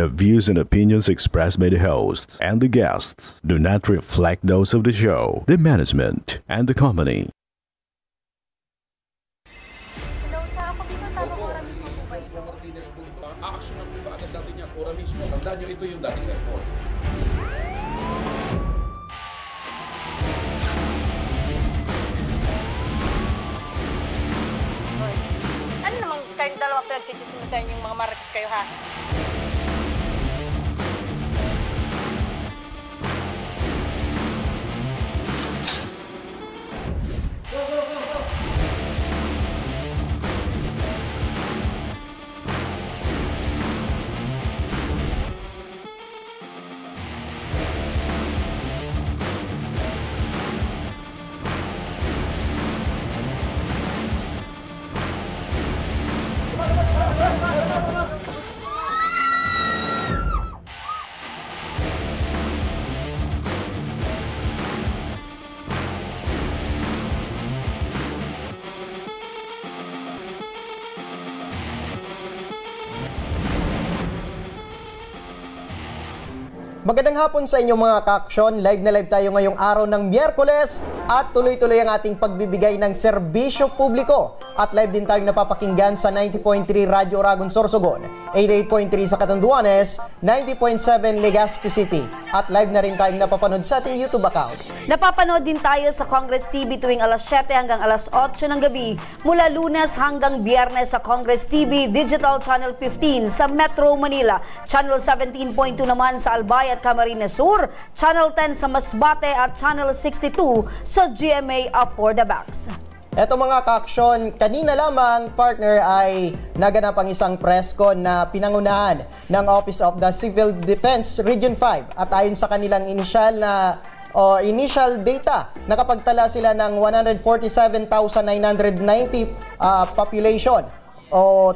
The views and opinions expressed by the hosts and the guests do not reflect those of the show, the management, and the company. Nausahan ko dito, tamang oras mismo po ba ito? Martinez po ito. Action ang iba agad natin niya. Ora mismo. Tandaan nyo, ito yung dating airport. Ano namang kayong dalawa pinagchichismisan yung mga marites kayo, ha? Magandang hapon sa inyo mga ka-aksyon. Live na live tayo ngayong araw ng Miyerkules at tuloy-tuloy ang ating pagbibigay ng serbisyo publiko. At live din tayong napapakinggan sa 90.3 Radyo Oragon Sorsogon, 88.3 sa Catanduanes, 90.7 Legazpi City. At live na rin tayong napapanood sa ating YouTube account. Napapanood din tayo sa Congress TV tuwing alas 7 hanggang alas 8 ng gabi, mula Lunes hanggang Biyernes sa Congress TV Digital Channel 15 sa Metro Manila, Channel 17.2 naman sa Albay at Camarines Sur, Channel 10 sa Masbate at Channel 62 sa GMA for the Backs. Eto mga ka-aksyon, kanina lamang partner ay naganap ang isang press con na pinangunahan ng Office of the Civil Defense Region 5 at ayon sa kanilang initial data, nakapagtala sila ng 147,990 population o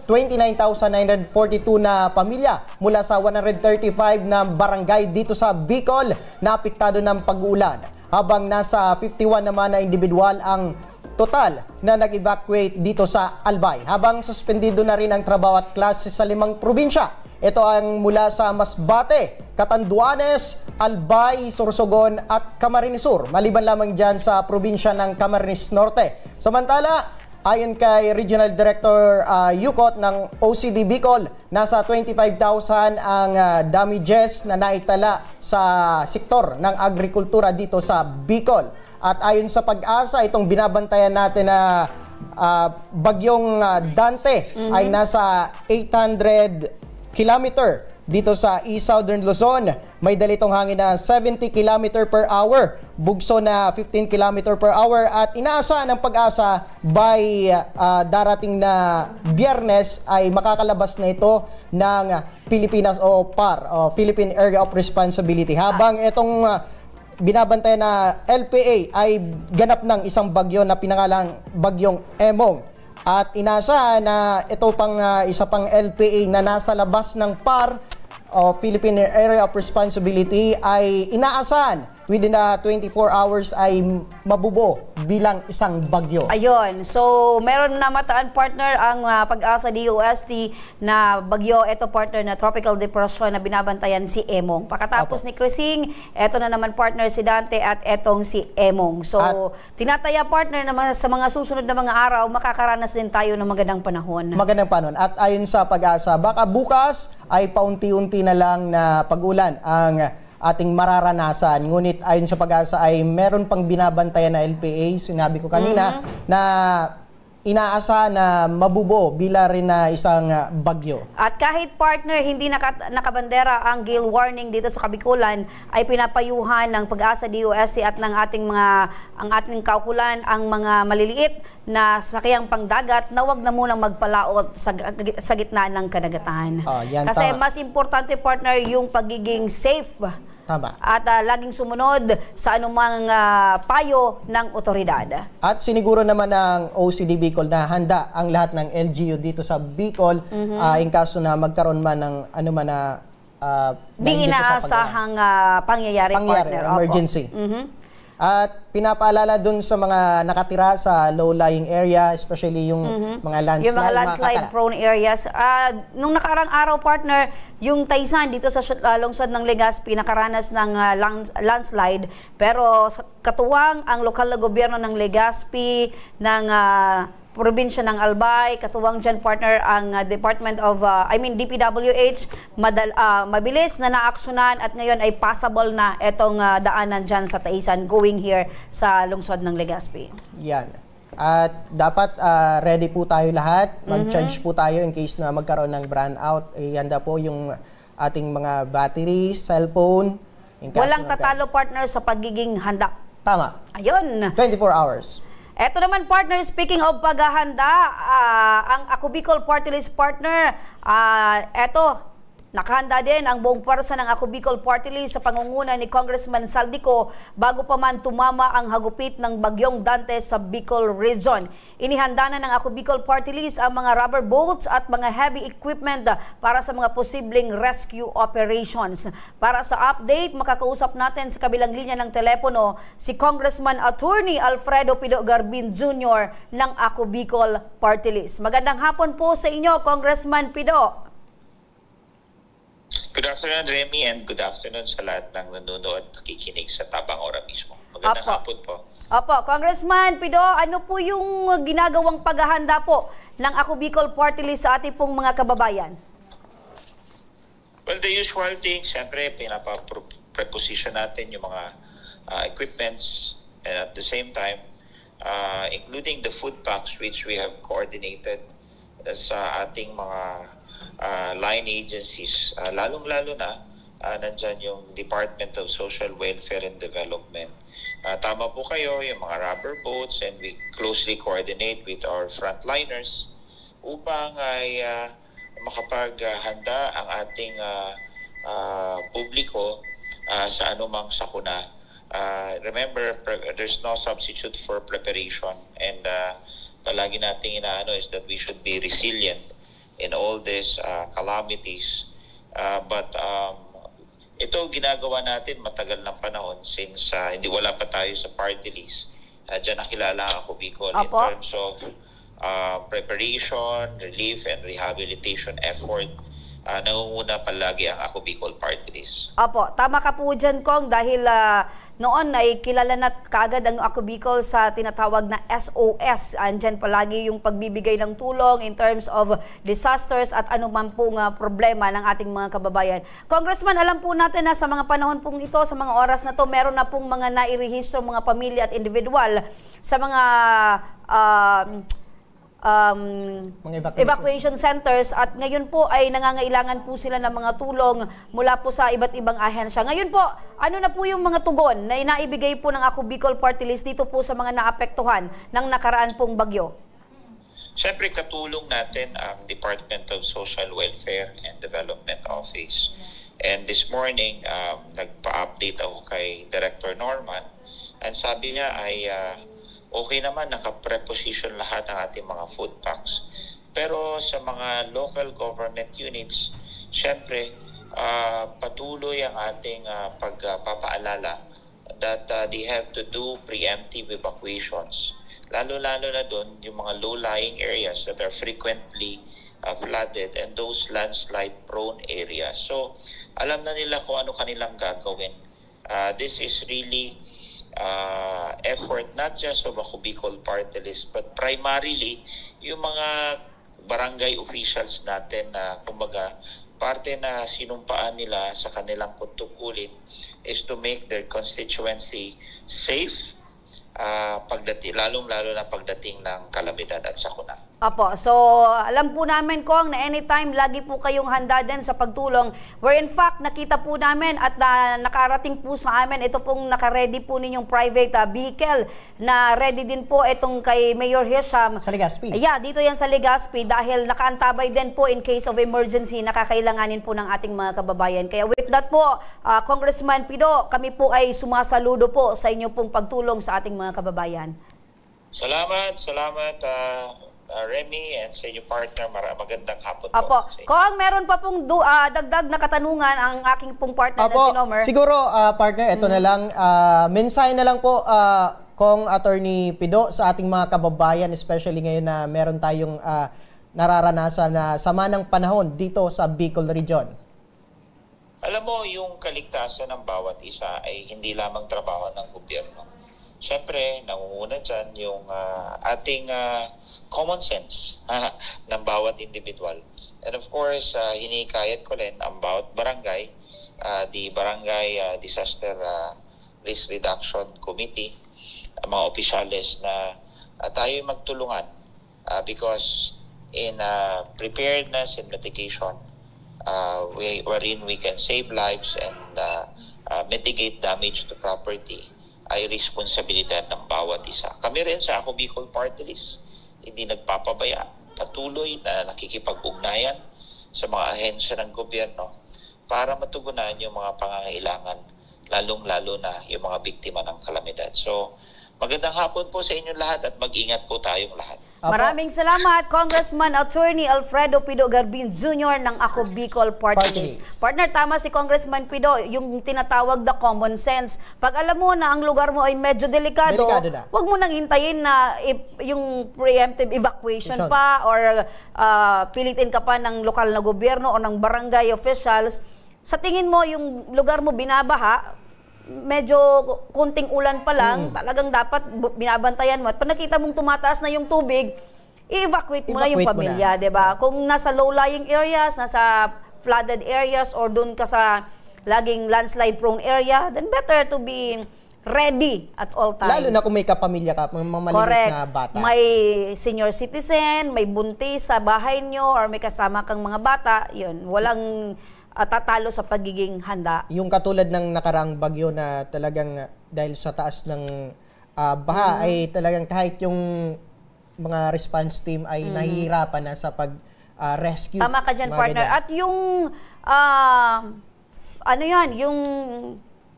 29,942 na pamilya mula sa 135 na barangay dito sa Bicol na apektado ng pag-uulan. Habang nasa 51 naman na individual ang total na nag-evacuate dito sa Albay. Habang suspendido na rin ang trabaho at klase sa 5 probinsya. Ito ang mula sa Masbate, Catanduanes, Albay, Sorsogon at Camarines Sur. Maliban lamang dyan sa probinsya ng Camarines Norte. Samantala, ayon kay Regional Director Yukot ng OCD Bicol, nasa 25,000 ang damages na naitala sa sektor ng agrikultura dito sa Bicol. At ayon sa Pag-asa, itong binabantayan natin na bagyong Dante ay nasa 800 kilometer dito sa East Southern Luzon. May dalitong hangin na 70 km per hour, bugso na 15 km per hour at inaasahan ng Pag-asa by darating na Biyernes ay makakalabas na ito ng Pilipinas o PAR, o Philippine Area of Responsibility. Habang itong binabantayan na LPA ay ganap ng isang bagyo na pinangalang Bagyong Emong. At inaasahan na ito pang isa pang LPA na nasa labas ng PAR o Philippine Area of Responsibility ay inaasahan within 24 hours ay mabubo bilang isang bagyo. Ayun. So, meron na mataan partner ang Pag-asa DOST na bagyo. Ito partner na tropical depression na binabantayan si Emong. Pakatapos ni Crising, ito na naman partner si Dante at etong si Emong. So, tinataya partner na sa mga susunod na mga araw, makakaranas din tayo ng magandang panahon. Magandang panahon. At ayon sa Pag-asa, baka bukas ay paunti-unti na lang na pag-ulan ang ating mararanasan. Ngunit ayon sa Pag-asa ay meron pang binabantayan na LPA, sinabi ko kanina, na inaasa na mabubo bila rin na isang bagyo. At kahit partner hindi nakabandera ang gale warning dito sa Kabikulan, ay pinapayuhan ng Pag-asa DOST at ng ating kaukulan ang mga maliliit na sasakyang pangdagat na wag na munang magpalaot sa gitna ng kadagatan. Kasi mas importante partner yung pagiging safe. Tama. At laging sumunod sa anumang payo ng otoridad. At siniguro naman ng OCD Bicol na handa ang lahat ng LGU dito sa Bicol in kaso na magkaroon man ng anuman na di inaasahang pangyayari partner. Emergency. At pinapaalala dun sa mga nakatira sa low-lying area, especially yung mga landslide. Yung mga landslide-prone areas. Nung nakarang araw, partner, yung Taysan dito sa lungsod ng Legazpi nakaranas ng landslide. Pero katuwang ang lokal na gobyerno ng Legazpi, ng probinsya ng Albay, katuwang dyan partner ang DPWH, mabilis na naaksyonan at ngayon ay passable na itong daanan dyan sa Taysan going here sa lungsod ng Legazpi. Yan. At dapat ready po tayo lahat. Mag-charge po tayo in case na magkaroon ng brownout. Ihanda po yung ating mga batteries, cellphone. Walang tatalo partner sa pagiging handa. Tama. Ayun. 24 hours. Eto naman partner, speaking of paghahanda, ang Ako Bicol Party List partner, eto, nakahanda din ang buong pwersa ng Ako Bicol Party List sa pangunguna ni Congressman Saldico bago pa man tumama ang hagupit ng Bagyong Dante sa Bicol Region. Inihanda na ng Ako Bicol Party List ang mga rubber boats at mga heavy equipment para sa mga posibleng rescue operations. Para sa update, makakausap natin sa kabilang linya ng telepono si Congressman Attorney Alfredo Pido Garbin Jr. ng Ako Bicol Party List. Magandang hapon po sa inyo, Congressman Pido. Good afternoon, Remy, and good afternoon sa lahat ng nanonood at nakikinig sa Tabang Ora mismo. Magandang hapon po. Opo, Congressman Pido, ano po yung ginagawang paghahanda po ng Ako Bicol Party List sa ating pong mga kababayan? Well, the usual thing, siyempre, pinapa-preposition natin yung mga equipments, and at the same time, including the food packs which we have coordinated sa ating mga line agencies, lalong-lalo na nandyan yung Department of Social Welfare and Development. Tama po kayo, yung mga rubber boats, and we closely coordinate with our frontliners upang ay makapaghanda ang ating publiko sa anumang sakuna. Remember, there's no substitute for preparation, and palagi nating inaano is that we should be resilient in all these calamities. But ito ginagawa natin matagal ng panahon since hindi wala pa tayo sa party list. Diyan nakilala ako Bicol in terms of preparation, relief, and rehabilitation effort. Nangunguna palagi ang Ako Bicol Party List. Opo, tama ka po dyan, Kong, dahil noon ay kilala na kaagad ang Ako Bicol sa tinatawag na SOS. Andyan palagi yung pagbibigay ng tulong in terms of disasters at anuman pong problema ng ating mga kababayan. Congressman, alam po natin na sa mga panahon pong ito, sa mga oras na to, meron na pong mga nairehistro mga pamilya at individual sa mga evacuation centers, at ngayon po ay nangangailangan po sila ng mga tulong mula po sa iba't ibang ahensya. Ngayon po, ano na po yung mga tugon na inaibigay po ng Ako Bicol Party List dito po sa mga naapektuhan ng nakaraan pong bagyo? Siyempre, katulong natin ang Department of Social Welfare and Development Office. And this morning, nagpa-update ako kay Director Norman, and sabi niya ay okay naman, naka-preposition lahat ng ating mga food packs. Pero sa mga local government units, syempre, patuloy ang ating pagpapaalala that they have to do preemptive evacuations. Lalo-lalo na doon, yung mga low-lying areas that are frequently flooded and those landslide-prone areas. So, alam na nila kung ano kanilang gagawin. This is really effort not just of Ako Bicol Party List, but primarily yung mga barangay officials natin na kumbaga parte na sinumpaan nila sa kanilang tungkulin is to make their constituency safe, lalong-lalo na pagdating ng kalamidad at sakuna. Apo, so alam po namin, Kong, na anytime lagi po kayong handa din sa pagtulong. Where in fact, nakita po namin at nakarating po sa amin, ito pong nakaredy po ninyong private vehicle na ready din po itong kay Mayor Hisham. Sa Legazpi? Yeah, dito yan sa Legazpi dahil nakaantabay din po in case of emergency na kakailanganin po ng ating mga kababayan. Kaya with that po, Congressman Pido, kami po ay sumasaludo po sa inyo pong pagtulong sa ating mga kababayan. Salamat, Remy, and sa inyong partner, magandang hapon Apo. po. sa inyo. Kung meron pa pong dagdag na katanungan ang aking pong partner na si Nomer. Siguro, partner, ito na lang. Mensahe na lang po, Kong Attorney Pido, sa ating mga kababayan, especially ngayon na meron tayong nararanasan na sama ng panahon dito sa Bicol Region. Alam mo, yung kaligtasan ng bawat isa ay hindi lamang trabaho ng gobyerno. Siyempre, nangunguna dyan yung ating common sense ng bawat individual. And of course, hinikayat ko rin ang bawat barangay, the Barangay Disaster Risk Reduction Committee, mga opisyales na tayo magtulungan because in preparedness and mitigation, wherein we can save lives and mitigate damage to property, ay responsibilidad ng bawat isa. Kami rin sa Ako Bicol Party List, hindi nagpapabaya, patuloy na nakikipag-ugnayan sa mga ahensya ng gobyerno para matugunan yung mga pangangailangan, lalong-lalo na yung mga biktima ng kalamidad. So, magandang hapon po sa inyong lahat at mag-ingat po tayong lahat. Maraming salamat, Congressman Attorney Alfredo Pido Garbin Jr. ng Ako Bicol Party List. Partner, tama si Congressman Pido, yung tinatawag na common sense. Pag alam mo na ang lugar mo ay medyo delikado wag mo nang hintayin na yung preemptive evacuation pa or pilitin ka pa ng lokal na gobyerno o ng barangay officials. Sa tingin mo, yung lugar mo binabaha, medyo kunting ulan pa lang, talagang dapat binabantayan mo. At pag nakita mong tumataas na yung tubig, i-evacuate mo na yung pamilya, di ba? Kung nasa low-lying areas, nasa flooded areas, or doon ka sa laging landslide-prone area, then better to be ready at all times. Lalo na kung may kapamilya ka, mga maliliit na bata. May senior citizen, may buntis sa bahay nyo, or may kasama kang mga bata, yun, walang tatalo sa pagiging handa. Yung katulad ng nakaraang bagyo na talagang dahil sa taas ng baha ay talagang kahit yung mga response team ay nahihirapan na sa pag-rescue. Tama ka dyan, partner. At yung ano yan, yung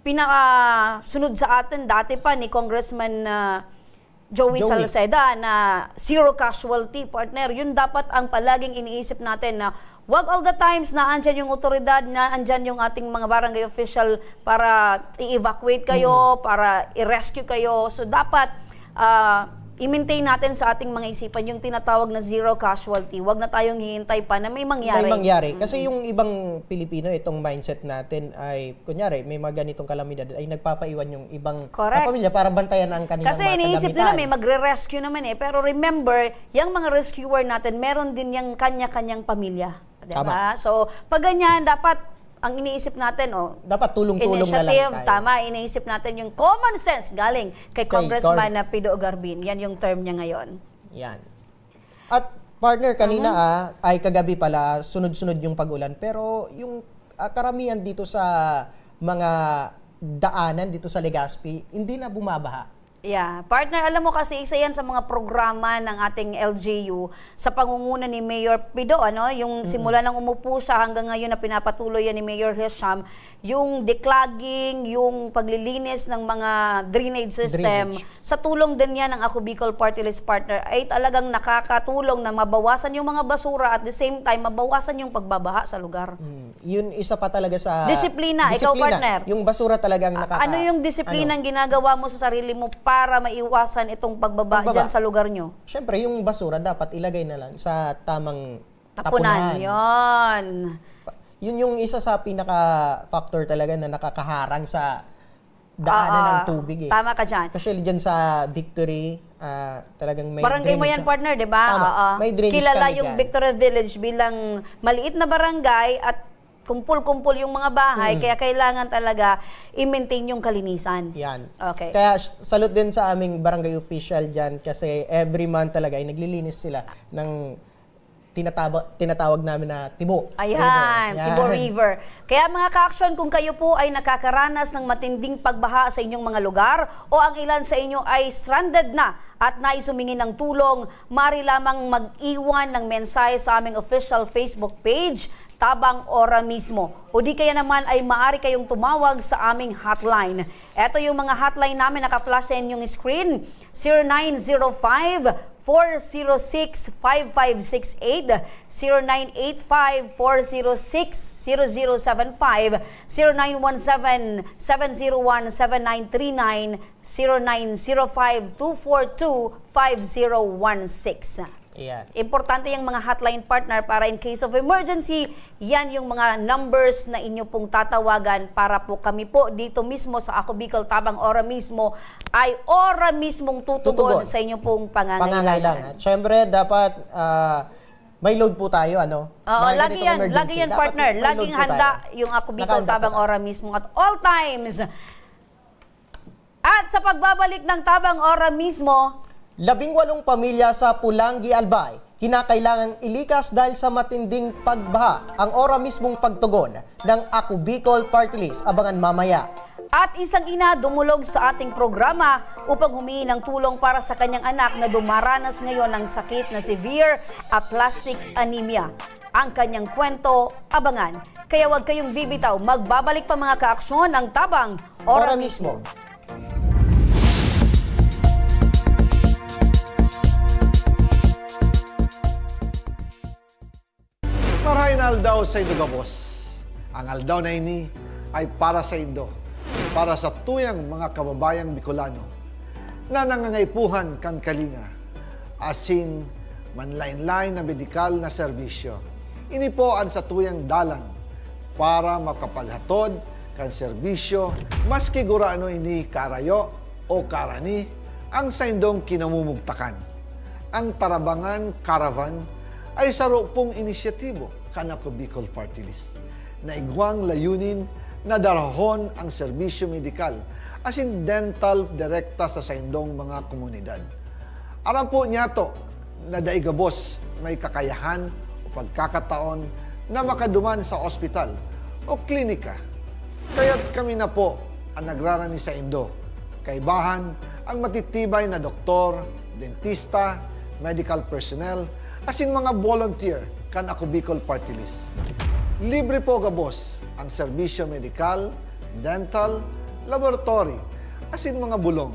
pinakasunod sa atin dati pa ni Congressman Joey Salceda na zero casualty, partner. Yun dapat ang palaging iniisip natin na wag all the times na andyan yung otoridad, na andyan yung ating mga barangay official para i-evacuate kayo, para i-rescue kayo. So dapat i-maintain natin sa ating mga isipan yung tinatawag na zero casualty. Wag na tayong hihintay pa na may mangyari. May mangyari. Kasi yung ibang Pilipino, itong mindset natin ay, kunyari, may mga ganitong kalamidad, ay nagpapaiwan yung ibang pamilya para bantayan ang kanilang kasi mga iniisip nila may magre-rescue naman eh. Pero remember, yung mga rescuer natin, meron din yung kanya-kanyang pamilya. Diba? So, pag ganyan, dapat ang iniisip natin, dapat tulong-tulong na lang tayo. Tama, iniisip natin yung common sense galing kay Congressman Pido Garbin. Yan yung term niya ngayon. Yan. At partner, kanina ay kagabi pala, sunod-sunod yung pag-ulan. Pero yung karamihan dito sa mga daanan dito sa Legazpi, hindi na bumabaha. Yeah. Partner, alam mo kasi isa yan sa mga programa ng ating LGU sa pangunguna ni Mayor Pido, yung simula nang umupo siya hanggang ngayon na pinapatuloy yan ni Mayor Hisham, yung declogging, yung paglilinis ng mga drainage system. Sa tulong din yan ng Ako Bicol Party List, partner, ay talagang nakakatulong na mabawasan yung mga basura at the same time mabawasan yung pagbabaha sa lugar. Yun isa pa talaga sa disiplina. Ikaw, partner. Yung basura talagang ano yung disiplinang ginagawa mo sa sarili mo para maiwasan itong pagbaba dyan sa lugar nyo? Siyempre, yung basura dapat ilagay na lang sa tamang tapunan. Yun yung isa sa pinaka-factor talaga na nakakaharang sa daanan ng tubig. Tama ka dyan. Especially dyan sa Victory, talagang may barangay mo yan, partner, di ba? May drainage kilala yung Victory Village bilang maliit na barangay at kumpul-kumpul yung mga bahay, kaya kailangan talaga i-maintain yung kalinisan. Yan. Okay. Kaya salute din sa aming barangay official dyan kasi every month talaga ay naglilinis sila ng tinatawag namin na Tibo River. Tibo River. Kaya mga ka-action, kung kayo po ay nakakaranas ng matinding pagbaha sa inyong mga lugar o ang ilan sa inyo ay stranded na at nais humingi ng tulong, maaari lamang mag-iwan ng mensahe sa aming official Facebook page. Tabang Ora mismo. O di kaya naman ay maaari kayong tumawag sa aming hotline. Ito yung mga hotline namin, naka-flash na inyong screen. 0905-406-5568, 0985-406-0075, 0917-701-7939, 0905-242-5016. Ayan. Importante yung mga hotline partner para in case of emergency, yan yung mga numbers na inyo pong tatawagan para po kami po dito mismo sa Ako Bicol Tabang Ora mismo ay ora mismong tutugon sa inyo pong pangangailangan. At syempre, dapat may load po tayo, ano? Oo, Mga lagi ganitong yan, emergency, lagi yan dapat partner. may Laging load po handa tayo. yung Ako Bicol Nakahanda po Tabang tayo. Ora mismo at all times. At sa pagbabalik ng Tabang Ora mismo, 18 pamilya sa Pulangi, Albay, kinakailangan ilikas dahil sa matinding pagbaha. Ang ora mismong pagtugon ng Ako Bicol Party List. Abangan mamaya. at isang ina dumulog sa ating programa upang humingi ng tulong para sa kanyang anak na dumaranas ngayon ng sakit na severe aplastic anemia. Ang kanyang kwento, abangan. Kaya huwag kayong bibitaw, magbabalik pa mga kaaksyon ng Tabang Ora mismo. Marahin aldaw sa Indo Gabos. Ang aldaw na ini ay para sa Indo, para sa tuyang mga kababayang Bicolano na nangangaipuhan kan kalinga, asin manlain-lain na medikal na serbisyo. Ini po ang sa tuyang dalan para makapaghatod kan serbisyo maski gurano ini karayo o karani ang sa Indong kinamumugtakan. Ang Tarabangan Caravan ay saro pong inisyatibo kan Ako Bicol Party List na igwang layunin na darahon ang serbisyo medikal asin dental direkta sa saindong mga komunidad. Aram po niya to na daigabos may kakayahan o pagkakataon na makaduman sa ospital o klinika. Kaya't kami na po ang nagrarani sa Indo. Kaibahan ang matitibay na doktor, dentista, medical personnel, asin mga volunteer kan Ako Bicol Party List. Libre po gabos ang serbisyo medikal, dental, laboratory, asin mga bulong.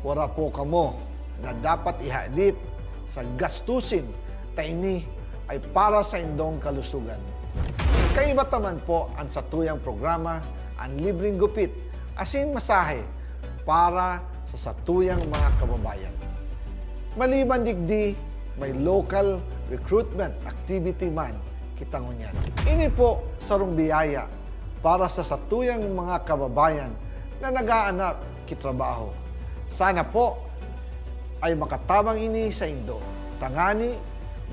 Wala po kamo na dapat ihadit sa gastusin ta ini ay para sa indong kalusugan. Kaiba taman po ang sa tuyang programa ang libreng gupit asin masahe para sa satuyang mga kababayan. Maliban digdi, may local recruitment activity man kitang unyan. Ini po sarong biyaya para sa satuyang mga kababayan na nag-aanap kitrabaho. Sana po ay makatabang ini sa Indo. Tangani,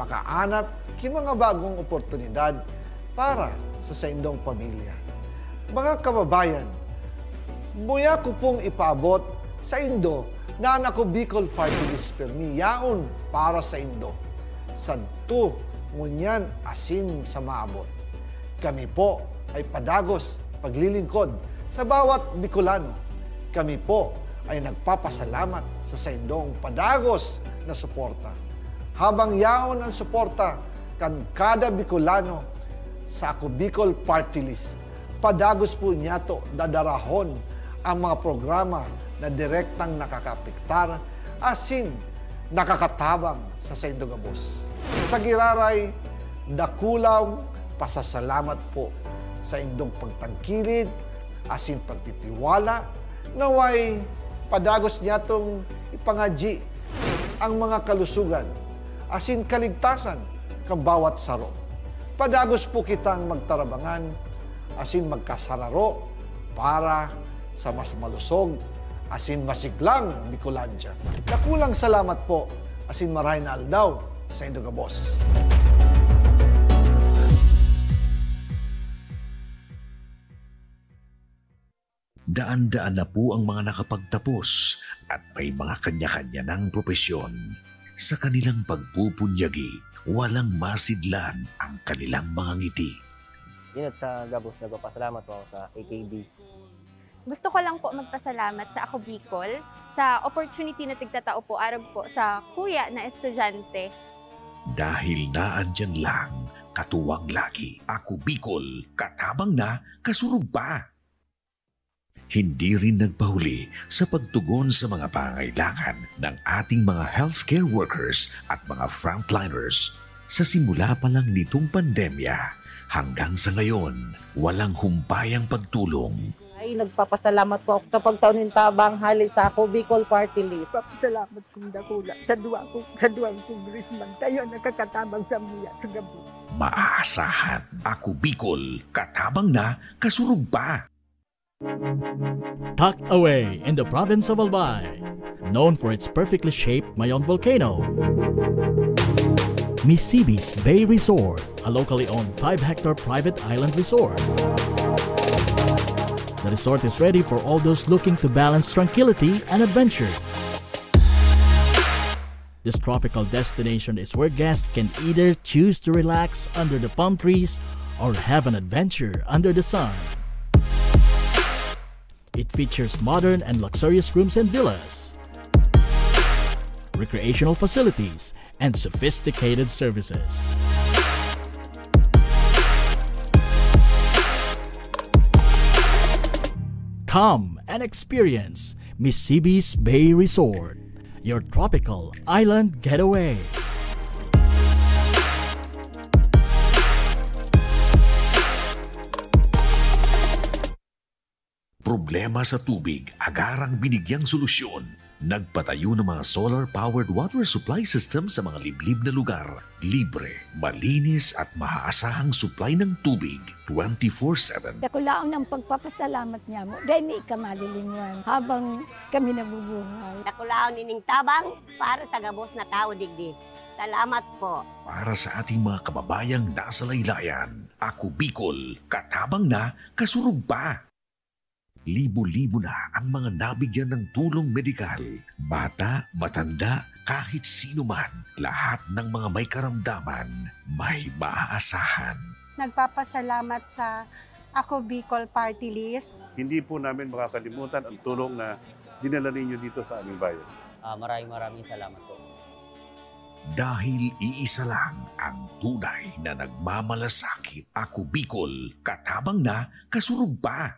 makaanap ki mga bagong oportunidad para sa Indong pamilya. Mga kababayan, buya ko pong ipaabot sa Indo na ang Ako Bicol Party List permi yaon para sa Indo. Sadto, ngunyan asin sa maabot. Kami po ay padagos paglilingkod sa bawat Bicolano. Kami po ay nagpapasalamat sa saindong padagos na suporta. Habang yaon ang suporta kan kada Bicolano sa Ako Bicol Party List, padagos po niya to dadarahon ang mga programa na direktang nakakapiktar asin nakakatabang sa Indo Gabos. Sa giraray, dakulaw pasasalamat po sa indong pagtangkilig asin pagtitiwala naway padagos niya tong ipangadji ang mga kalusugan asin kaligtasan kang bawat saro. Padagos po kitang magtarabangan asin magkasararo para sa mas malusog asin masiglang Bicolandia. Nakulang salamat po asin marahin na aldaw sa Indo Gabos. Daan-daan na po ang mga nakapagtapos at may mga kanya-kanya ng propesyon. Sa kanilang pagpupunyagi, walang masidlan ang kanilang mga ngiti. Dinat sa Gabos, nagpapasalamat po ako sa AKB. Gusto ko lang po magpasalamat sa Ako Bicol sa opportunity na tigtatao po arab po sa kuya na estudyante. Dahil naandyan lang katuwang lagi. Ako Bicol, katabang na, kasurug pa. Hindi rin nagpahuli sa pagtugon sa mga pangailangan ng ating mga healthcare workers at mga frontliners. Sa simula pa lang nitong pandemya, hanggang sa ngayon, walang humpayang pagtulong. Ay, nagpapasalamat po ako sa pagtaon ng tabang hali sa Ako Bicol Party List. Salamat kong dakula sa duwang congressman. Kayo nakakatabang sa mga sa gabi. Maaasahan, Ako Bicol, katabang na, kasurug pa. Tucked away in the province of Albay, known for its perfectly shaped Mayon volcano, Misibis Bay Resort, a locally owned 5-hectare private island resort. The resort is ready for all those looking to balance tranquility and adventure. This tropical destination is where guests can either choose to relax under the palm trees or have an adventure under the sun. It features modern and luxurious rooms and villas, recreational facilities, and sophisticated services. Come and experience Misibis Bay Resort, your tropical island getaway. Problema sa tubig, agarang binigyang solusyon. Nagpatayo ng mga solar-powered water supply system sa mga liblib na lugar. Libre, malinis at maaasahang supply ng tubig 24/7. Dakulaon ang pagpapasalamat niya mo. Dahil may ikamalilingan habang kami nabubuhay. Dakulaon nining tabang para sa gabos na tao digdi. Salamat po. Para sa ating mga kababayang nasa laylayan, Ako Bicol, katabang na, kasurug pa. Libo-libo na ang mga nabigyan ng tulong medikal. Bata, matanda, kahit sino man, lahat ng mga may karamdaman, may maaasahan. Nagpapasalamat sa Ako Bicol Party List. Hindi po namin makakalimutan ang tulong na dinala ninyo dito sa aming bayan. Maraming salamat po. Dahil iisa lang ang tunay na nagmamalasakit. Ako Bicol, katabang na, kasurug pa.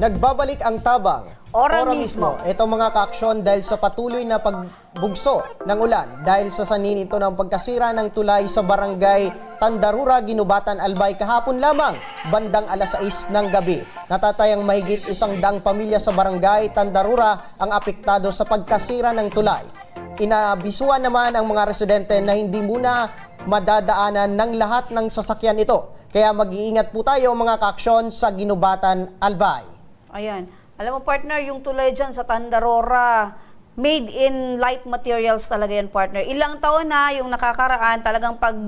Nagbabalik ang tabang. Ora mismo. Ito mga kaaksyon dahil sa patuloy na pagbugso ng ulan dahil sa sanin ito ng pagkasira ng tulay sa barangay Tandarura, Ginubatan, Albay kahapon lamang bandang alas 6 ng gabi. Natatayang mahigit 100 pamilya sa barangay Tandarura ang apektado sa pagkasira ng tulay. Inaabisuan naman ang mga residente na hindi muna madadaanan ng lahat ng sasakyan ito. Kaya mag-iingat po tayo mga kaaksyon sa Ginubatan, Albay. Ayan. Alam mo partner, yung tulay dyan sa Tandarora, made in light materials talaga yan partner. Ilang taon na yung nakakaraan, talagang pag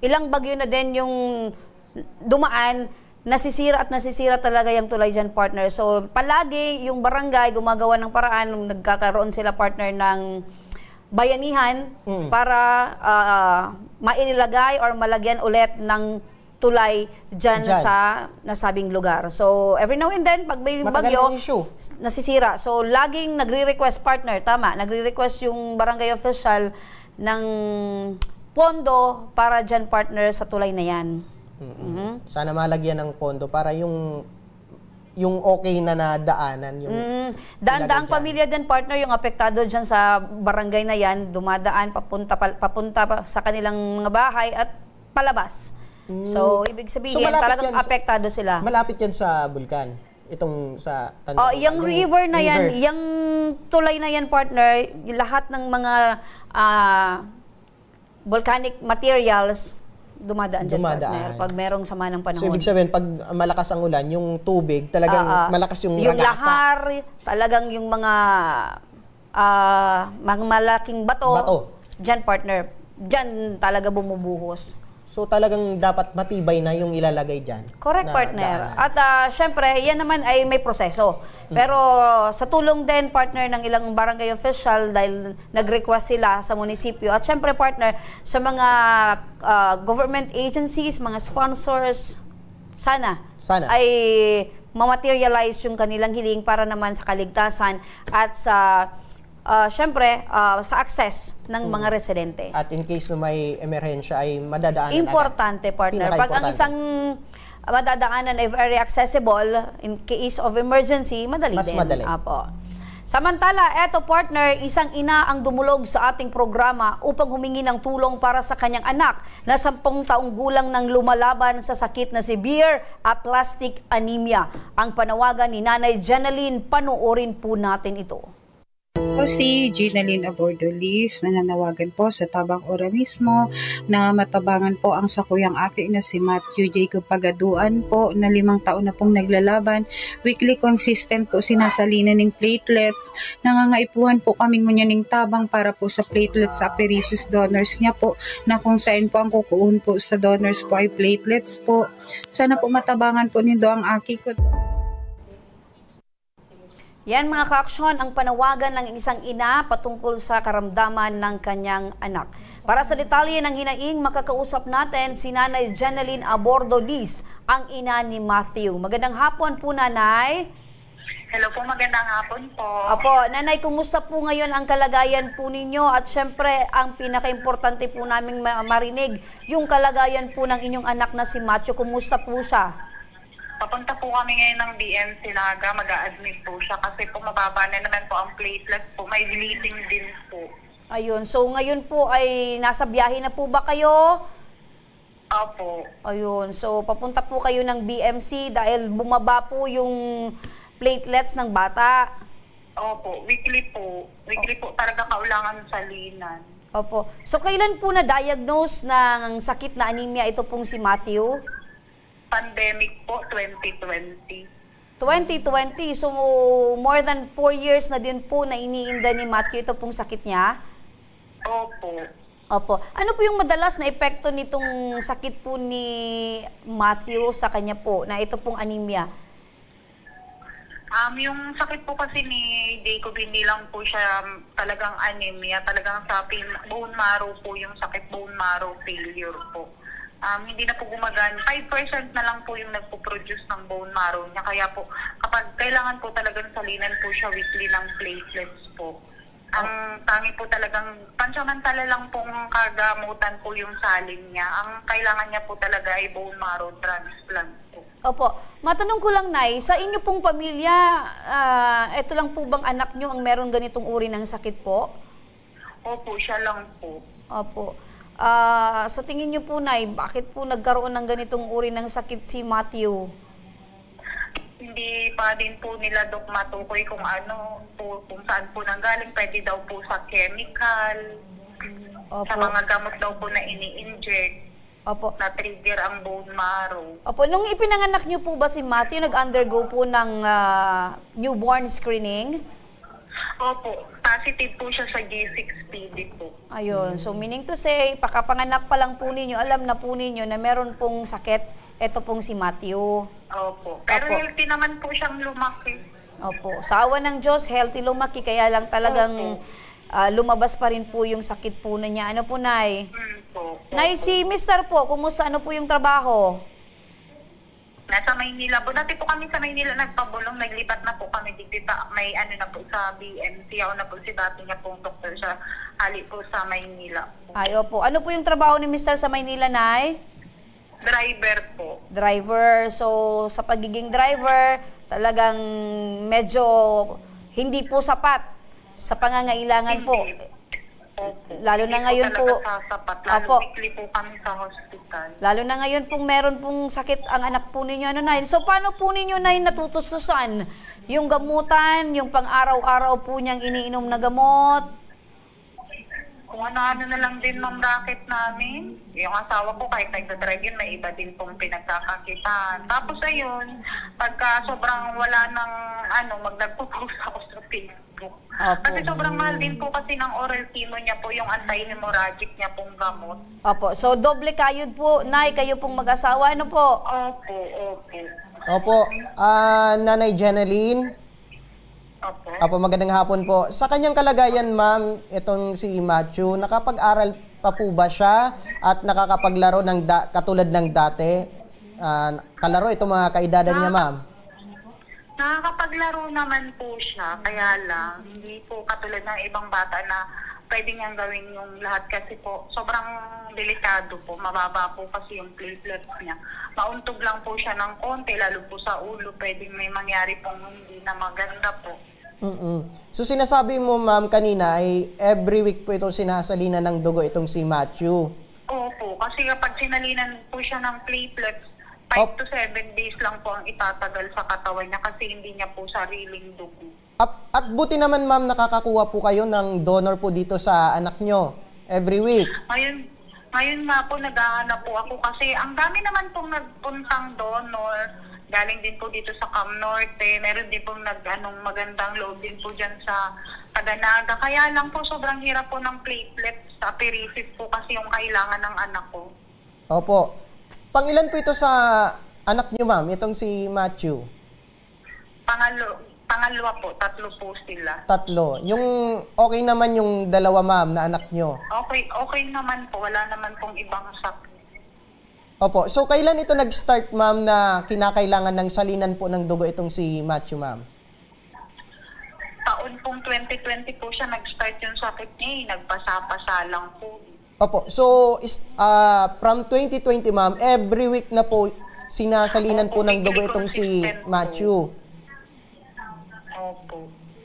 ilang bagyo na din yung dumaan, nasisira talaga yung tulay dyan partner. So palagi yung barangay gumagawa ng paraan, nagkakaroon sila partner ng bayanihan para mailagay or malagyan ulit ng tulay dyan sa nasabing lugar. So, every now and then, pag may bagyo, nasisira. So, laging nagre-request partner, tama, nagre-request yung barangay official ng pondo para dyan partner sa tulay na yan. Sana malagyan ng pondo para yung okay na nadaanan. Yung daan-daang pamilya din partner yung apektado dyan sa barangay na yan, dumadaan papunta pa sa kanilang mga bahay at palabas. So, ibig sabihin, talagang apektado sila. Malapit yan sa bulkan? Itong sa Tandarora? Yung river na yan, yung tulay na yan, partner, yung lahat ng mga volcanic materials, dumadaan dyan, partner, pag merong sama ng panahon. So, ibig sabihin, pag malakas ang ulan, yung tubig, talagang malakas yung ragasa. Yung lahar, talagang yung mga malaking bato, dyan, partner, dyan talaga bumubuhos. So talagang dapat matibay na yung ilalagay dyan. Correct, partner. At syempre, yan naman ay may proseso. Pero sa tulong din, partner, ng ilang barangay official dahil nag-request sila sa munisipyo. At syempre, partner, sa mga government agencies, mga sponsors, sana ay mamaterialize yung kanilang hiling para naman sa kaligtasan at sa syempre, sa access ng mga residente. At in case na may emerhensya ay madadaanan Importante, partner. Pag ang isang madadaanan ay very accessible, in case of emergency, madali Mas din. madali. Apo. Samantala, eto partner, isang ina ang dumulog sa ating programa upang humingi ng tulong para sa kanyang anak na 10 taong gulang nang lumalaban sa sakit na severe aplastic anemia. Ang panawagan ni Nanay Jeneline, panoorin po natin ito. Ako si Jeneline Abordolis, nananawagan po sa Tabang Ora mismo na matabangan po ang sakuyang aki na si Matthew Jacob Pagaduan po na 5 taon na pong naglalaban. Weekly consistent po sinasalinan ng platelets. Nangangaipuhan po kaming munyaning tabang para po sa platelets sa apheresis donors niya po na kung saan po ang kukuun po sa donors po ay platelets po. Sana po matabangan po nindo ang aki ko. Yan mga kaaksyon, ang panawagan ng isang ina patungkol sa karamdaman ng kanyang anak. Para sa detalye ng hinaing, makakausap natin si Nanay Jeneline Abordolis, ang ina ni Matthew. Magandang hapon po, Nanay. Hello po, magandang hapon po. Apo, Nanay, kumusta po ngayon ang kalagayan po ninyo? At syempre, ang pinaka-importante po naming marinig, yung kalagayan po ng inyong anak na si Matthew. Kumusta po siya? Papunta po kami ngayon ng BMC Naga, mag-a-admit po siya kasi po mababa na naman po ang platelets po, may bleeding din po. Ayun, so ngayon po ay nasa biyahe na po ba kayo? Opo. Ayun, so papunta po kayo ng BMC dahil bumaba po yung platelets ng bata. Opo, weekly po. Weekly po talaga kaulangan salinan. Opo. So kailan po na-diagnose ng sakit na anemia ito pong si Matthew? Pandemic po, 2020. 2020, so more than 4 years na din po na iniinda ni Matthew ito pong sakit niya? Opo. Opo. Ano po yung madalas na epekto nitong sakit po ni Matthew sa kanya po, na ito pong anemia? Yung sakit po kasi ni Jacob, hindi lang po siya talagang anemia, talagang sa bone marrow po yung sakit, bone marrow failure po. Hindi na po gumagana. 5% na lang po yung nagpo-produce ng bone marrow niya. Kaya po, kapag kailangan po talagang salinan po siya weekly ng platelets po. Ang tangi po talagang, pansamantala lang pong kagamutan po yung salin niya. Ang kailangan niya po talaga ay bone marrow transplant po. Opo. Matanong ko lang, Nay, sa inyo pong pamilya, ito lang po bang anak nyo ang meron ganitong uri ng sakit po? Opo, siya lang po. Opo. Sa tingin niyo po, Nay, bakit po nagkaroon ng ganitong uri ng sakit si Matthew? Hindi pa din po nila Dok matukoy kung ano po, kung saan po nanggaling. Pwede daw po sa chemical, sa mga gamot daw po na ini-inject, na trigger ang bone marrow. Opo, nung ipinanganak niyo po ba si Matthew, nag-undergo po ng newborn screening? Opo, positive po siya sa G6PD po. Ayun, so meaning to say, pakapanganak pa lang po ninyo, alam na po ninyo na meron pong sakit, ito pong si Matthew. Opo, pero healthy naman po siyang lumaki. Opo, sa awa ng Diyos, healthy lumaki, kaya lang talagang lumabas pa rin po yung sakit po na niya. Ano po, Nay? Nay, si Mr. po, kumusta, ano po yung trabaho? Nasa Maynila po. Dati po kami sa Maynila nagpabulong, naglipat na po kami dito. May ano na po sa BMC. Ako na po si dati niya pong doktor sa hali po sa Maynila. Ay, opo. Ano po yung trabaho ni Mr. sa Maynila, Nay? Driver po. Driver. So, sa pagiging driver, talagang medyo hindi po sapat sa pangangailangan po. Lalo na ngayon po, weekly po kami sa hospital. Lalo na ngayon pong meron pong sakit ang anak po ninyo. Ano, Nay? So, paano po ninyo, Nay, natutustusan yung gamutan, yung pang-araw-araw po niyang iniinom na gamot? Kung ano-ano na lang din ng racket namin. Yung asawa ko, kahit nagdadrive yun, may iba din pong pinagkakakitaan. Tapos ayun, pagka sobrang wala ng magdagpo-post ako sa Facebook. Kasi sobrang mahal din po kasi ng oral chemo niya po, yung anti-hemorrhagic niya pong gamot. Opo. So, doble kayod po, Nay, kayo pong mag-asawa, ano po? Opo. Opo. Nanay Jeneline. Opo, magandang hapon po. Sa kanyang kalagayan, ma'am, itong si Matthew, nakapag-aral pa po ba siya at nakakapaglaro ng katulad ng dati? Kalaro itong mga kaedadan niya, ma'am? Nakakapaglaro naman po siya, kaya lang, hindi po katulad ng ibang bata na pwede niyang gawin yung lahat kasi po, sobrang delikado po, mababa po kasi yung platelets niya. Mauntog lang po siya ng konti, lalo po sa ulo, pwedeng may mangyari pong hindi na maganda po. So sinasabi mo ma'am kanina ay every week po ito sinasalinan ng dugo itong si Matthew? Opo, kasi kapag sinalinan po siya ng platelets, 5 to 7 days lang po ang itatagal sa katawan niya kasi hindi niya po sariling dugo. At buti naman ma'am nakakakuha po kayo ng donor po dito sa anak nyo every week. Ngayon nga po naghahanap po ako kasi ang dami naman pong nagpuntang donor. Galing din po dito sa Cam Norte. Meron din pong magandang load din po dyan sa Taganaga. Kaya lang po sobrang hirap po ng platelets sa apheresis po kasi yung kailangan ng anak ko. Opo. Pangilan po ito sa anak nyo ma'am, itong si Matthew? Pangalawa po, 3 po sila. 3. Yung okay naman yung 2 ma'am na anak nyo? Okay naman po, wala naman pong ibang sakit. Opo, so kailan ito nag-start ma'am na kinakailangan ng salinan po ng dugo itong si Matthew ma'am? Taon pong 2020 po siya nag-start yung sakit niya, nagpasa-pasa lang po. Opo, so from 2020 ma'am, every week na po sinasalinan po ng dugo itong si Matthew.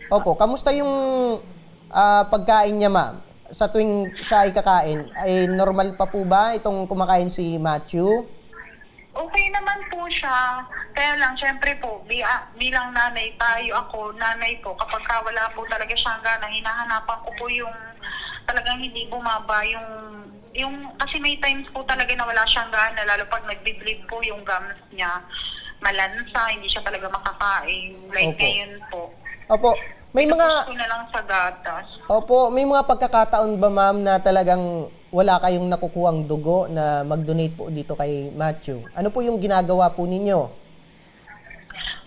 Opo, kamusta yung pagkain niya ma'am? Sa tuwing siya ay kakain, ay normal pa po ba itong kumakain si Matthew? Okay naman po siya. Kaya lang, syempre po, bilang nanay, nanay po, kapag wala po talaga siyang gana, hinahanapan ko po yung talagang hindi bumaba yung kasi may times po talaga na wala siyang gana, lalo pag nagbi-bleed po yung gums niya, malansa, hindi siya talaga makakain. Like ngayon po. Opo. May mga gusto na lang sa gatas. Opo, may mga pagkakataon ba ma'am na talagang wala kayong nakukuhang dugo na mag-donate po dito kay Matthew? Ano po yung ginagawa po ninyo?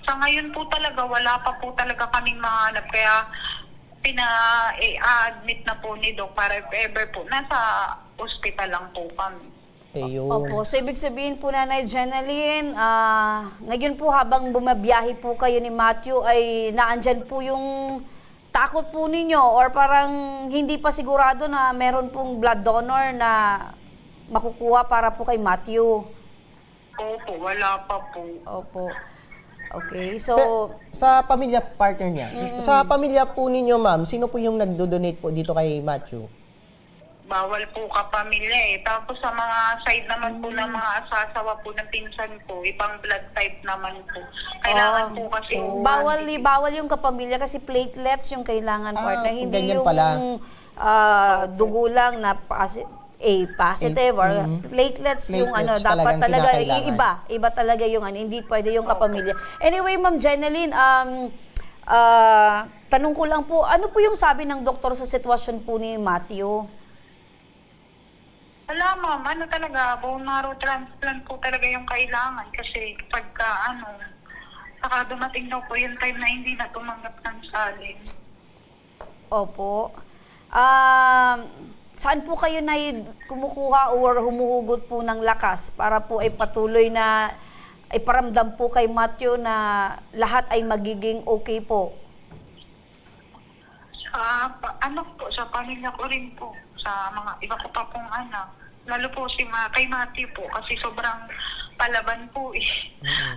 Sa ngayon po talaga, wala pa po talaga kaming mahanap. Kaya pina-admit na po ni Doc para if ever po, nasa hospital lang po kami. Ayun. Opo, so ibig sabihin po Nanay Jenaline, ngayon po habang bumabiyahe po kayo ni Matthew ay naandyan po yung takot po ninyo or parang hindi pa sigurado na meron pong blood donor na makukuha para po kay Matthew? Opo, wala pa po. Opo. Okay, so sa pamilya partner niya, sa pamilya po ninyo ma'am, sino po yung nagdo-donate po dito kay Matthew? Bawal po kapamilya eh. Tapos sa mga side naman po ng mga asasawa po ng pinsan ko, ibang blood type naman po. Kailangan po kasi... Bawal yung kapamilya kasi platelets yung kailangan partner. Hindi yung dugo lang na positive or platelets yung dapat talaga iba talaga yung hindi pwede yung kapamilya. Anyway, Ma'am Jenaline, tanong ko lang po, ano po yung sabi ng doktor sa sitwasyon po ni Matthew? Wala ma'am, talaga, bone marrow transplant po talaga yung kailangan kasi pagka saka dumating daw po yung time na hindi na tumanggap ng salin. Opo. Saan po kayo na kumukuha or humuhugot po ng lakas para po ay patuloy na iparamdam po kay Matthew na lahat ay magiging okay po? Sa pamilya ko rin po, sa mga iba ko pa pong anak. Lalo po kay Matthew po kasi sobrang palaban po eh.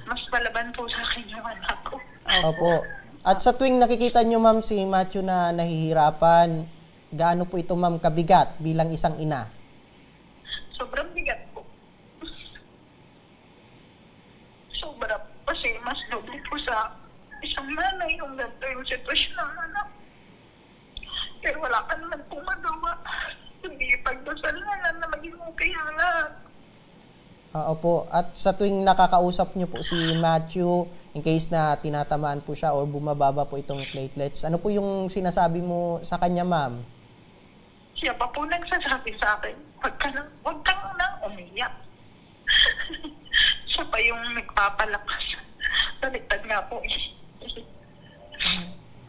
Mas palaban po sa akin yung anak ko. Opo. At sa tuwing nakikita nyo ma'am si Matthew na nahihirapan, gaano po ito ma'am kabigat bilang isang ina? Sobrang bigat po. Sobra kasi mas doble po sa isang nanay yung ganito yung sitwasyon ng anak. Pero wala ka naman po magawa. Hindi pagdasal na maging okay ang lahat. Opo. At sa tuwing nakakausap niyo po si Matthew, in case na tinatamaan po siya or bumababa po itong platelets, ano po yung sinasabi mo sa kanya, ma'am? Siya pa po nagsasabi sa akin, huwag kang na umiyak. Siya pa yung nagpapalakas. Baliktad nga po eh.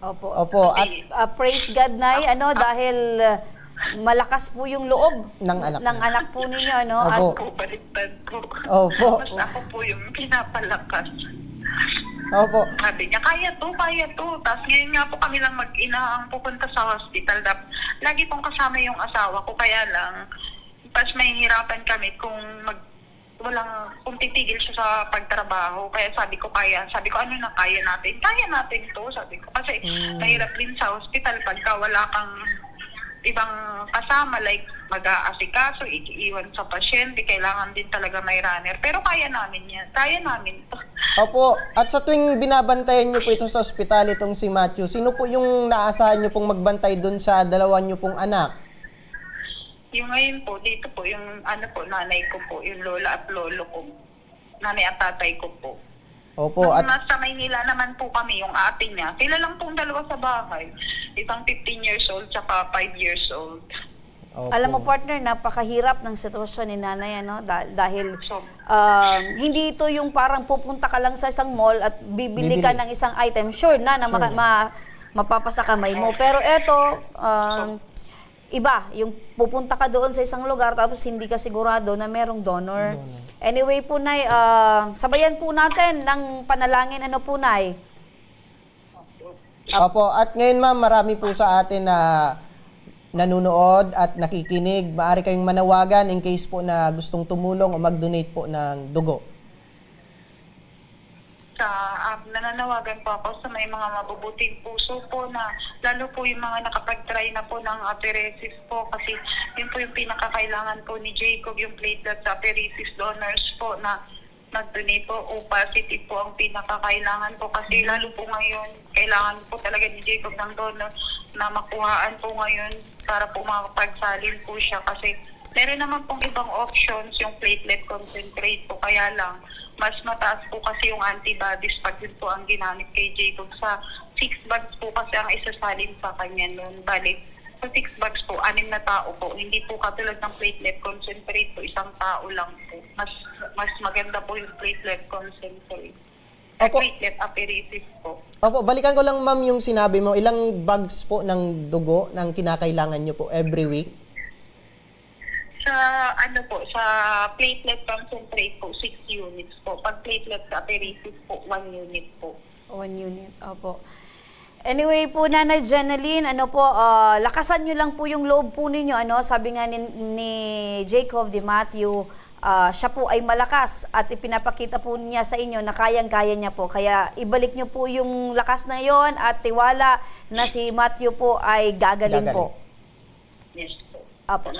Opo. At praise God, Nay, dahil malakas po yung loob ng anak po ninyo, ano? Opo. Baliktad po. Opo. Mas ako po yung pinapalakas. Opo. Sabi niya, kaya to. Tapos ngayon nga po kami lang mag-ina ang pupunta sa hospital. Lagi pong kasama yung asawa ko, kaya lang, pas may hirapan kami kung kung titigil siya sa pagtrabaho. Kaya sabi ko, kaya natin to, sabi ko. Kasi mahirap din sa hospital pagka wala kang ibang kasama, like mag-aasikaso, iiwan sa pasyente, kailangan din talaga may runner. Pero kaya namin yan. Kaya namin to. Opo. At sa tuwing binabantayan niyo po ito sa ospital, itong si Matthew, sino po yung naasahan niyo pong magbantay dun sa dalawa niyo pong anak? Yung ngayon po, dito po, yung nanay ko po, yung lola at lolo ko. Nanay at tatay ko po. Opo. Nung nasa Maynila naman po kami, yung ate niya, sila lang pong dalawa sa bahay. Isang 15 years old, tsaka 5 years old. Opo. Alam mo, partner, napakahirap ng sitwasyon ni nanay, ano? Dahil hindi ito yung parang pupunta ka lang sa isang mall at bibili ka ng isang item. Sure na mapapasa kamay mo. Pero eto, iba, yung pupunta ka doon sa isang lugar tapos hindi ka sigurado na merong donor. Anyway po, Nay, sabayan po natin ng panalangin, ano po, Nay? Opo, at ngayon ma'am, marami po sa atin na nanunood at nakikinig. Maaari kayong manawagan in case po na gustong tumulong o mag-donate po ng dugo. Nananawagan po ako sa may mga mabubuting puso po na lalo po yung mga nakapag-try na po ng apheresis po, kasi yun po yung pinakakailangan po ni Jacob, yung platelets apheresis donors po na nag-donate po. O positive po ang pinakakailangan po, kasi lalo po ngayon kailangan po talaga ni Jacob ng donor na makuhaan po ngayon para po makapagsalin po siya, kasi meron naman pong ibang options yung platelet concentrate po, kaya lang mas mataas po kasi yung antibodies pag yun po ang ginamit kay Jacob. Sa 6 bags po kasi ang isasalin sa kanya noon. Balik, sa 6 bags po, 6 na tao po. Hindi po katulad ng platelet concentrate po, isang tao lang po. Mas maganda po yung platelet concentrate. Platelet apheresis po. Opo, balikan ko lang ma'am yung sinabi mo. Ilang bags po ng dugo ng kinakailangan nyo po every week? Sa platelet concentrate po, 6 units po. Pag platelet apheresis po, 1 unit po. 1 unit, opo. Anyway po, Nanay Jeneline, lakasan nyo lang po yung loob po ninyo. Sabi nga ni Jacob, ni Matthew, siya po ay malakas at ipinapakita po niya sa inyo na kayang-kaya niya po. Kaya ibalik nyo po yung lakas na yon at tiwala na si Matthew po ay gagaling po. Yes po. Apo.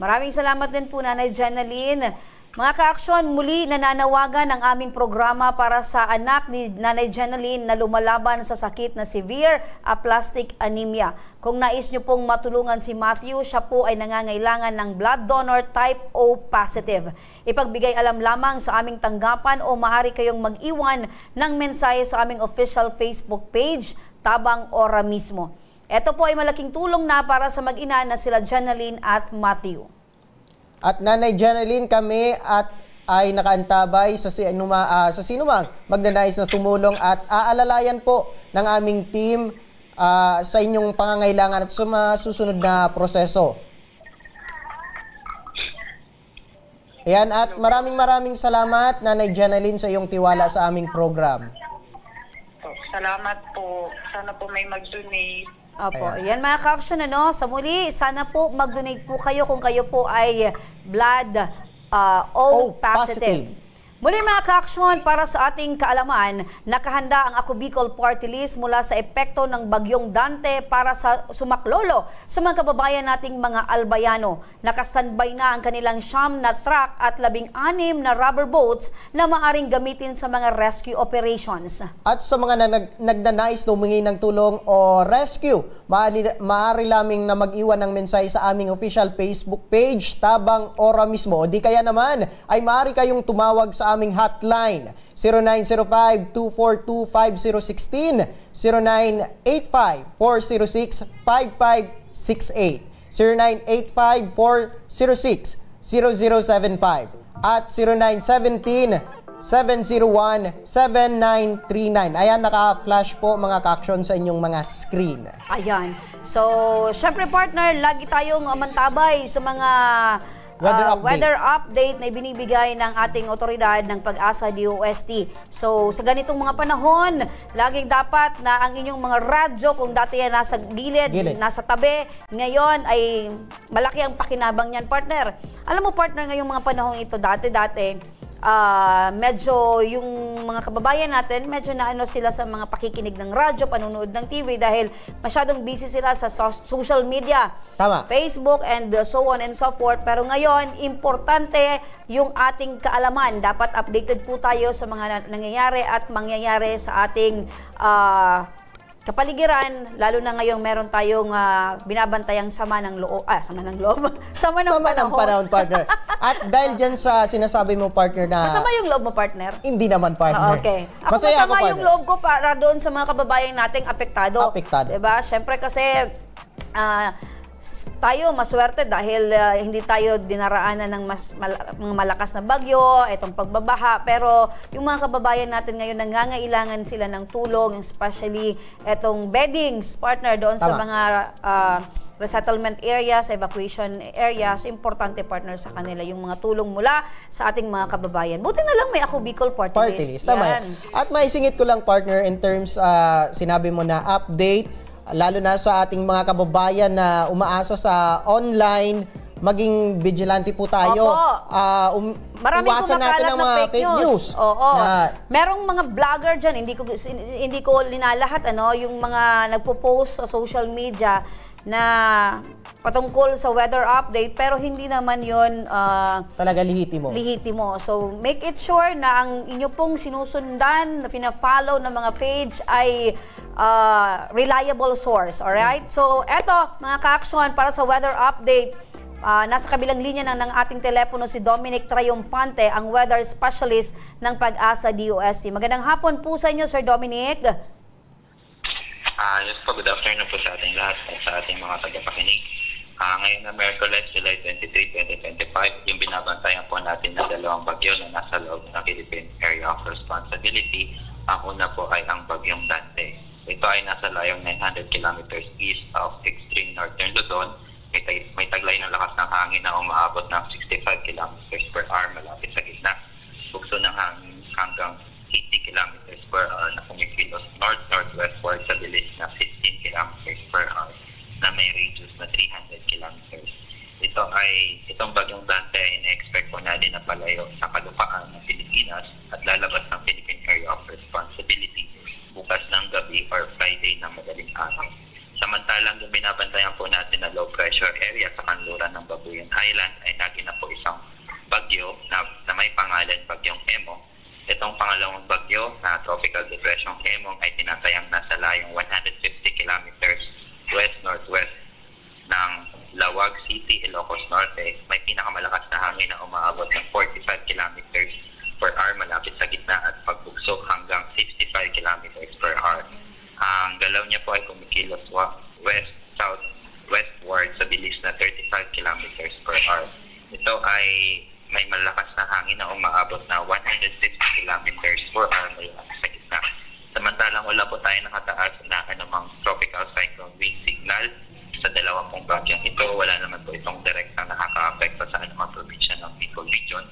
Maraming salamat din po, Nanay Jeneline. Mga ka-aksyon, muli nananawagan ang aming programa para sa anak ni Nanay Jeneline na lumalaban sa sakit na severe aplastic anemia. Kung nais nyo pong matulungan si Matthew, siya po ay nangangailangan ng blood donor type O positive. Ipagbigay alam lamang sa aming tanggapan o maaari kayong mag-iwan ng mensahe sa aming official Facebook page, Tabang Ora mismo. Ito po ay malaking tulong na para sa mag-ina na sila Jeneline at Matthew. At Nanay Jeneline, kami ay nakaantabay sa sinumang magnanais na tumulong at aalalayan po ng aming team sa inyong pangangailangan at sa susunod na proseso. Ayan, at maraming salamat, Nanay Jeneline, sa iyong tiwala sa aming program. Salamat po. Sana po may mag-donate. Opo, yan mga ka-aksyon, sa muli, sana po mag-donate po kayo kung kayo po ay blood O positive. Muli mga ka-aksyon, para sa ating kaalaman, nakahanda ang Ako Bicol Party List mula sa epekto ng Bagyong Dante para sa sumaklolo sa mga kababayan nating mga albayano. Nakastandby na ang kanilang 9 na truck at 16 na rubber boats na maaring gamitin sa mga rescue operations. At sa mga nagnanais na humingi ng tulong o rescue, maaari lamang na mag-iwan ng mensahe sa aming official Facebook page, Tabang Ora mismo. O di kaya naman ay maaari kayong tumawag sa aming hotline 0905-242-5016, 0985-406-5568, 0985-406-0075 at 0917-701-7939. Ayan, naka-flash po mga ka-aksyon sa inyong mga screen. Ayan. So, syempre partner, lagi tayong mantabay sa mga weather update na ibinibigay ng ating otoridad ng Pag-asa DOST. So, sa ganitong mga panahon, laging dapat na ang inyong mga radyo, kung dati yan nasa gilid, nasa tabi, ngayon ay malaki ang pakinabang niyan, partner. Alam mo, partner, ngayong mga panahon ito, dati, medyo yung mga kababayan natin, medyo naano sila sa mga pakikinig ng radyo, panunood ng TV dahil masyadong busy sila sa social media. Tama. Facebook and so on and so forth. Pero ngayon, importante yung ating kaalaman. Dapat updated po tayo sa mga nangyayari at mangyayari sa ating kapaligiran, lalo na ngayong meron tayong binabantayang sama ng loob. Sama ng panahon, partner. At dahil dyan sa sinasabi mo, partner, na... Masama yung loob mo, partner? Hindi naman, partner. Okay. Masaya ako, partner. Yung loob ko para doon sa mga kababayan nating apektado. Diba? Siyempre kasi... tayo maswerte dahil hindi tayo dinaraanan ng mga malakas na bagyo, itong pagbabaha, pero yung mga kababayan natin ngayon nangangailangan sila ng tulong, especially itong beddings, partner, doon sa mga resettlement areas, evacuation areas, importante, partner, sa kanila yung mga tulong mula sa ating mga kababayan. Buti na lang may Ako Bicol Party List. Tama. At maisingit ko lang, partner, in terms, sinabi mo na update, lalo na sa ating mga kababayan na umaasa sa online, maging vigilante po tayo. Iwasan natin ang mga fake news. Merong mga vlogger dyan, hindi ko linalahat, yung mga nagpo-post sa social media na patungkol sa weather update, pero hindi naman yun talaga lihitimo. So, make it sure na ang inyo pong sinusundan, na pina-follow ng mga page ay reliable source. Alright? So, eto, mga ka-action, para sa weather update, nasa kabilang linya ng ating telepono si Dominic Triumphante, ang weather specialist ng Pag-asa DOST. Magandang hapon po sa inyo, Sir Dominic. Yes po, good afternoon po sa ating lahat at sa ating mga tagapakinig. Ngayon na Merkules, July 23, 2025, yung binabantayan po natin na dalawang bagyo na nasa loob ng Philippine Area of Responsibility. Ang una po ay ang bagyong Dante. Ito ay nasa layong 900 kilometers east of extreme northern Luzon. May taglay ng lakas ng hangin na umaabot ng 65 kilometers per hour malapit sa gitna. Bugso ng hangin hanggang 80 kilometers per hour na kumikilos north-northwestward sa bilis na 15 kilometers per hour na may radius na 300 kilometers. Itong bagyong Dante ay na-expect po natin na palayo sa kalupaan ng Pilipinas at lalabas ng Philippine Area of Responsibility bukas ng gabi or Friday ng madaling araw. Samantalang yung binabantayan po natin na low pressure area sa kanluran ng Babuyan Island ay naging na po isang bagyo na may pangalan Bagyong Emo. Itong pangalawang bagyo na Tropical Depression Emong ay tinatayang nasa layong 150 kilometers west-northwest ng Lawag City, Ilocos Norte. May pinakamalakas na hangin na umaabot ng 45 kilometers per hour malapit sa gitna at pagbugsok hanggang 65 kilometers per hour. Ang galaw niya po ay kumikilos west-south-westward sa bilis na 35 kilometers per hour. Ito ay may malakas na hangin na umaabot na 160 kilometers per hour malapit sa gitna. Samantalang wala po tayo nakataas na anumang tropical cyclone wind signal sa dalawang pong bagyong ito. Wala naman po itong direktang nakaka-apekto sa anumang probinsya ng Bicol Region.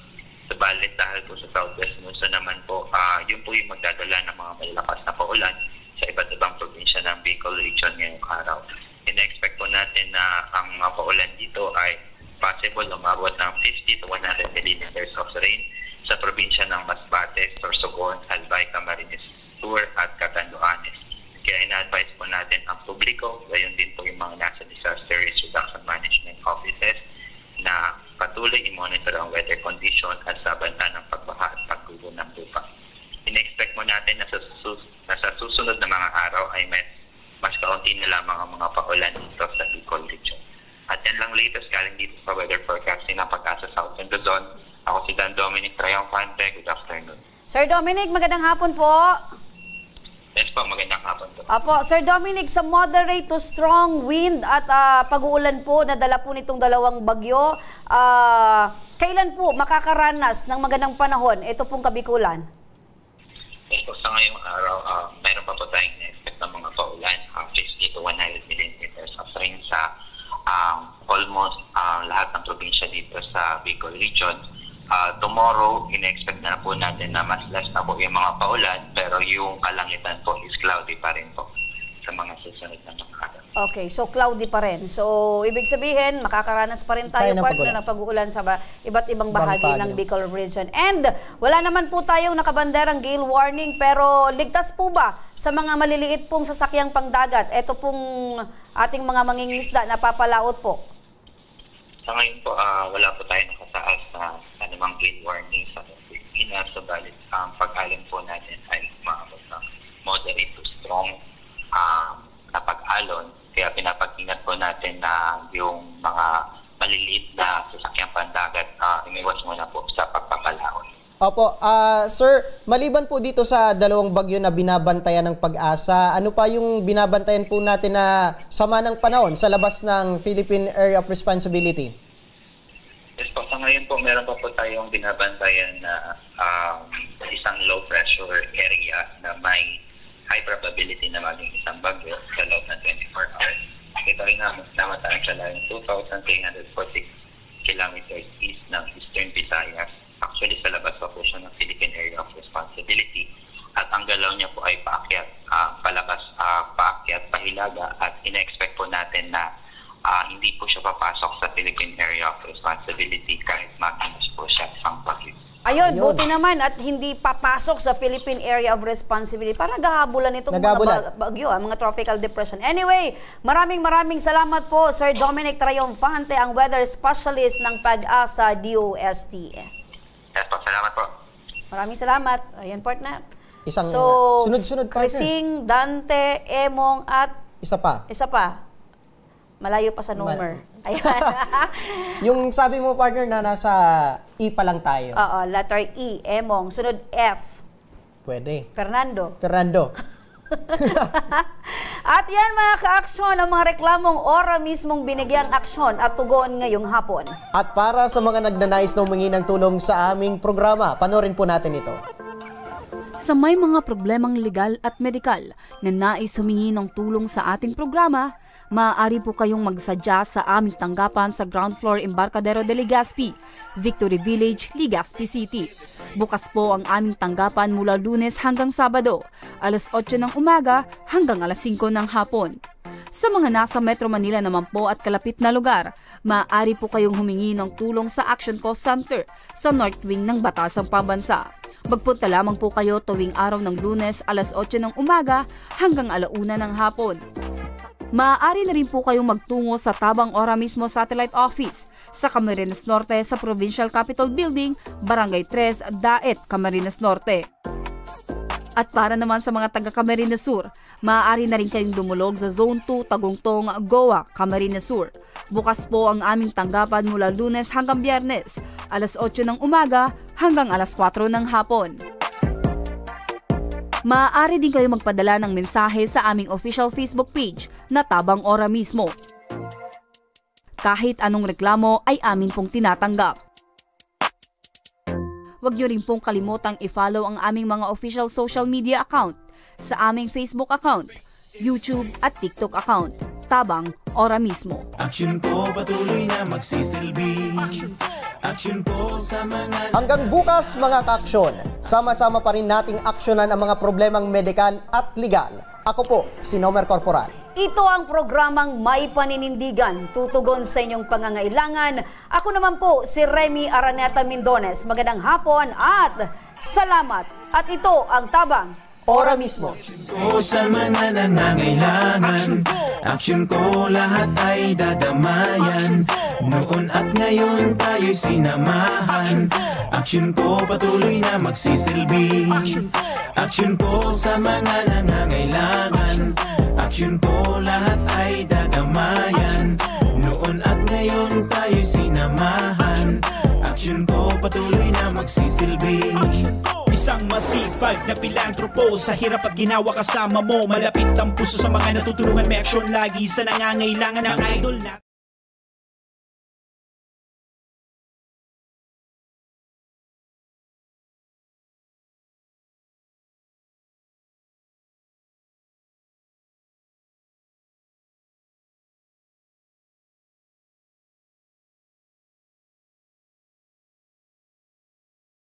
Subalit dahil po sa Southwest Luzon naman po, yun po yung magdadala ng mga malalakas na paulan sa iba't ibang probinsya ng Bicol Region ngayong araw. Ina-expect po natin na ang mga paulan dito ay possible umabot ng 50 to 100 millimeters of rain sa probinsya ng Masbate, Sorsogon, Albay, Camarines Sur at Catanduanes. Kaya ina-advise po natin ang publiko, gayon din po yung mga nasa disaster risk reduction management offices na patuloy i-monitor ang weather condition at sabanta ng pagbaha at paggubo ng lupa. In-expect mo natin na sa susunod na mga araw ay mas kaunti na lamang ang mga paulan dito sa Bicol Region. At yan lang latest galing dito sa weather forecasting ng Pag-asa Southern Luzon. Ako si Dan Dominic Triumphante. Good afternoon. Sir Dominic, magandang hapon po. Yes po, magandang hapon po. Apo, Sir Dominic, sa moderate to strong wind at pag-uulan po na dala po nitong dalawang bagyo, kailan po makakaranas ng magandang panahon ito pong Kabikulan? Yes po, sa ngayong araw, mayroon pa po tayong na-expect ng mga paulan, 50 to 100 millimeters of rain sa almost lahat ng probinsya dito sa region. Tomorrow, in-expect na po natin na mas less na po yung mga paulan, pero yung kalangitan po is cloudy pa rin po sa mga susunod na mga araw. Okay, so cloudy pa rin. So, ibig sabihin, makakaranas pa rin tayo partner ng pag-uulan sa iba't ibang bahagi ng Bicol region. And wala naman po tayong nakabanderang gale warning, pero ligtas po ba sa mga maliliit pong sasakyang pangdagat? Ito pong ating mga mangingisda na papalaot po. Sa ngayon po, wala po tayo nakasaas na anumang gale warning sa Pilipinas. Subalit, ang pag-alon po natin ay umaabot ng moderate to strong na pag-alon. Kaya pinapag-ingat po natin na yung mga maliliit na sasakyang pandagat, umiwas muna po sa pagpapalaon. Opo, sir, maliban po dito sa dalawang bagyo na binabantayan ng Pag-asa, ano pa yung binabantayan po natin na sama ng panahon sa labas ng Philippine Area of Responsibility? Yes po, sa ngayon po meron pa po tayong binabantayan na isang low pressure area na may high probability na maging isang bagyo sa loob ng 24 hours. Ito ay namataan siya lang 2,346 kilometers east ng Eastern Visayas. Actually, sa labas pa po siya ng Philippine Area of Responsibility. At ang galaw niya po ay paakyat, pahilaga. At ina-expect po natin na hindi po siya papasok sa Philippine Area of Responsibility kahit maginas po siya isang bagyo. Ayun, buti naman at hindi papasok sa Philippine Area of Responsibility. Parang naghahabulan itong mga bagyo, mga tropical depression. Anyway, maraming salamat po, Sir Dominic Triomfante, ang weather specialist ng Pag-asa DOST. Yes po, salamat po. Maraming salamat. Ayan, partner. Isang sunod-sunod partner. Krising, Dante, Emong at... Isa pa. Malayo pa sa number. Yung sabi mo, partner, na nasa E pa lang tayo. Oo, letter E, Emong. Sunod F. Pwede. Fernando. At yan mga ka-aksyon, ang mga reklamong ora mismong binigyang aksyon at tugon ngayong hapon. At para sa mga nagnanais na humingi ng tulong sa aming programa, panoorin po natin ito. Sa may mga problemang legal at medikal na nais humingi ng tulong sa ating programa, maaari po kayong magsadya sa aming tanggapan sa ground floor Embarcadero de Legazpi, Victory Village, Legazpi City. Bukas po ang aming tanggapan mula Lunes hanggang Sabado, alas 8 ng umaga hanggang alas 5 ng hapon. Sa mga nasa Metro Manila naman po at kalapit na lugar, maaari po kayong humingi ng tulong sa Action Call Center sa North Wing ng Batasang Pambansa. Magpunta lamang po kayo tuwing araw ng Lunes alas 8 ng umaga hanggang alauna ng hapon. Maaari na rin po kayong magtungo sa Tabang Ora mismo Satellite Office sa Camarines Norte sa Provincial Capitol Building, Barangay 3, Daet, Camarines Norte. At para naman sa mga taga Camarines Sur, maaari na rin kayong dumulog sa Zone 2, Tagungtong, Goa, Camarines Sur. Bukas po ang aming tanggapan mula Lunes hanggang Biyernes, alas 8 ng umaga hanggang alas 4 ng hapon. Maaari din kayo magpadala ng mensahe sa aming official Facebook page na Tabang Ora mismo. Kahit anong reklamo ay amin pong tinatanggap. Huwag niyo rin pong kalimutang i-follow ang aming mga official social media account sa aming Facebook account, YouTube at TikTok account, Tabang Ora mismo. Action ko patuloy na magsisilbi. Action po sa mga... Hanggang bukas mga ka-aksyon, sama-sama pa rin nating aksyonan ang mga problemang medikal at legal. Ako po, si Nomer Corporal. Ito ang programang May Paninindigan, tutugon sa inyong pangangailangan. Ako naman po, si Remy Araneta Mindones. Magandang hapon at salamat. At ito ang Tabang Ora mismo. Ko sa mga nangangailangan, action ko lahat ay dadamayan. Noon at ngayon tayo'y sinamahan. Action ko patuloy na magsisilbi. Action ko sa mga nangangailangan. Action ko lahat ay dadamayan. Noon at ngayon tayo'y sinamahan. Action ko patuloy na magsisilbi. Isang masipag na pilantropo, sa hirap at ginawa kasama mo. Malapit ang puso sa mga natutulungan, may aksyon lagi sa nangangailangan ng idol na